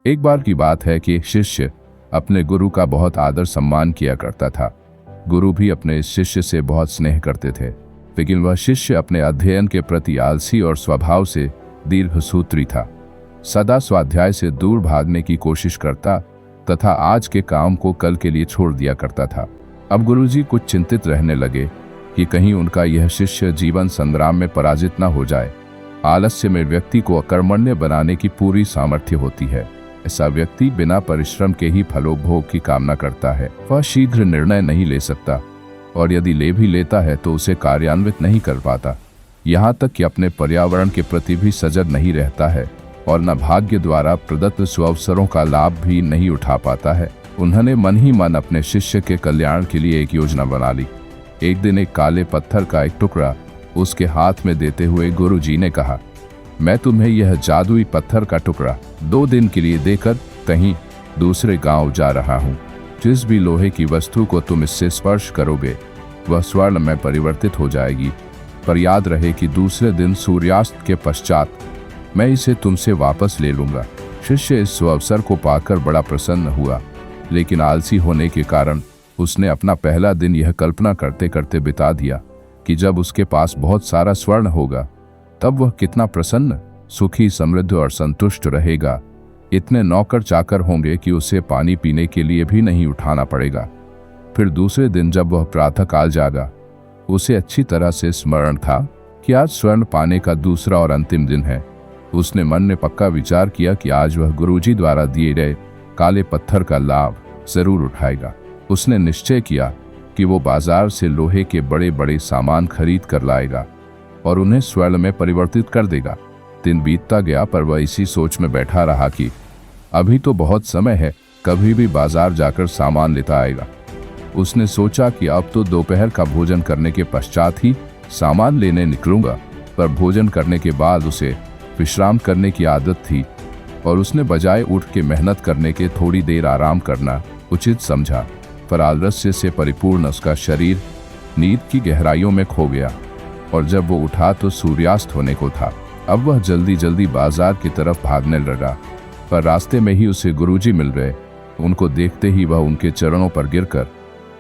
एक बार की बात है कि एक शिष्य अपने गुरु का बहुत आदर सम्मान किया करता था। गुरु भी अपने इस शिष्य से बहुत स्नेह करते थे, लेकिन वह शिष्य अपने अध्ययन के प्रति आलसी और स्वभाव से दीर्घसूत्री था। सदा स्वाध्याय से दूर भागने की कोशिश करता तथा आज के काम को कल के लिए छोड़ दिया करता था। अब गुरुजी कुछ चिंतित रहने लगे कि कहीं उनका यह शिष्य जीवन संग्राम में पराजित न हो जाए। आलस्य में व्यक्ति को अकर्मण्य बनाने की पूरी सामर्थ्य होती है। ऐसा व्यक्ति बिना परिश्रम के ही फलोपभोग की कामना करता है। वह शीघ्र निर्णय नहीं ले सकता और यदि ले भी लेता है तो उसे कार्यान्वित नहीं कर पाता। यहाँ तक कि अपने पर्यावरण के प्रति भी सजग नहीं रहता है और न भाग्य द्वारा प्रदत्त सुअवसरों का लाभ भी नहीं उठा पाता है। उन्होंने मन ही मन अपने शिष्य के कल्याण के लिए एक योजना बना ली। एक दिन एक काले पत्थर का एक टुकड़ा उसके हाथ में देते हुए गुरुजी ने कहा, मैं तुम्हें यह जादुई पत्थर का टुकड़ा 2 दिन के लिए देकर कहीं दूसरे गांव जा रहा हूं। जिस भी लोहे की वस्तु को तुम इससे स्पर्श करोगे वह स्वर्ण में परिवर्तित हो जाएगी, पर याद रहे कि दूसरे दिन सूर्यास्त के पश्चात मैं इसे तुमसे वापस ले लूंगा। शिष्य इस अवसर को पाकर बड़ा प्रसन्न हुआ, लेकिन आलसी होने के कारण उसने अपना पहला दिन यह कल्पना करते करते बिता दिया कि जब उसके पास बहुत सारा स्वर्ण होगा तब वह कितना प्रसन्न, सुखी, समृद्ध और संतुष्ट रहेगा। इतने नौकर चाकर होंगे कि उसे पानी पीने के लिए भी नहीं उठाना पड़ेगा। फिर दूसरे दिन जब वह प्रातःकाल जागा, उसे अच्छी तरह से स्मरण था कि आज स्वर्ण पाने का दूसरा और अंतिम दिन है। उसने मन में पक्का विचार किया कि आज वह गुरुजी द्वारा दिए गए काले पत्थर का लाभ जरूर उठाएगा। उसने निश्चय किया कि वो बाजार से लोहे के बड़े बड़े सामान खरीद कर लाएगा और उन्हें स्वर्ण में परिवर्तित कर देगा। दिन बीतता गया पर वह इसी सोच में बैठा रहा कि अभी तो बहुत समय है, कभी भी बाजार जाकर सामान लेता आएगा। उसने सोचा कि अब तो दोपहर का भोजन करने के पश्चात ही सामान लेने निकलूंगा, पर भोजन करने के बाद उसे विश्राम करने की आदत थी और उसने बजाय उठ के मेहनत करने के थोड़ी देर आराम करना उचित समझा। पर आलस्य से परिपूर्ण उसका शरीर नींद की गहराइयों में खो गया और जब वो उठा तो सूर्यास्त होने को था। अब वह जल्दी जल्दी बाजार की तरफ भागने लगा, पर रास्ते में ही उसे गुरुजी मिल गए। उनको देखते ही वह उनके चरणों पर गिरकर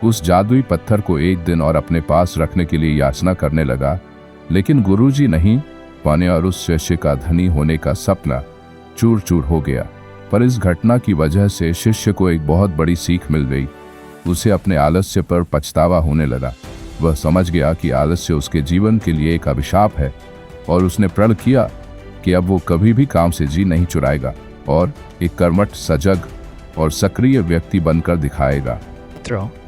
उस जादुई पत्थर को एक दिन और अपने पास रखने के लिए याचना करने लगा, लेकिन गुरुजी नहीं पाने और उस शिष्य का धनी होने का सपना चूर चूर हो गया। पर इस घटना की वजह से शिष्य को एक बहुत बड़ी सीख मिल गई। उसे अपने आलस्य पर पछतावा होने लगा। वह समझ गया कि आलस्य उसके जीवन के लिए एक अभिशाप है और उसने प्रण किया कि अब वो कभी भी काम से जी नहीं चुराएगा और एक कर्मठ, सजग और सक्रिय व्यक्ति बनकर दिखाएगा।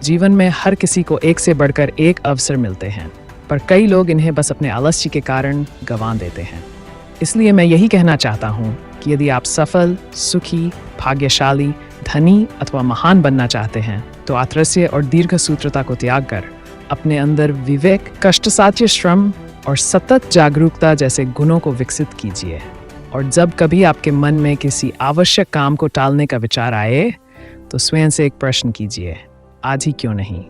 जीवन में हर किसी को एक से बढ़कर एक अवसर मिलते हैं, पर कई लोग इन्हें बस अपने आलस्य के कारण गंवा देते हैं। इसलिए मैं यही कहना चाहता हूँ कि यदि आप सफल, सुखी, भाग्यशाली, धनी अथवा महान बनना चाहते हैं तो आलस्य और दीर्घसूत्रता को त्याग कर अपने अंदर विवेक, कष्टसाध्य श्रम और सतत जागरूकता जैसे गुणों को विकसित कीजिए। और जब कभी आपके मन में किसी आवश्यक काम को टालने का विचार आए तो स्वयं से एक प्रश्न कीजिए, आज ही क्यों नहीं।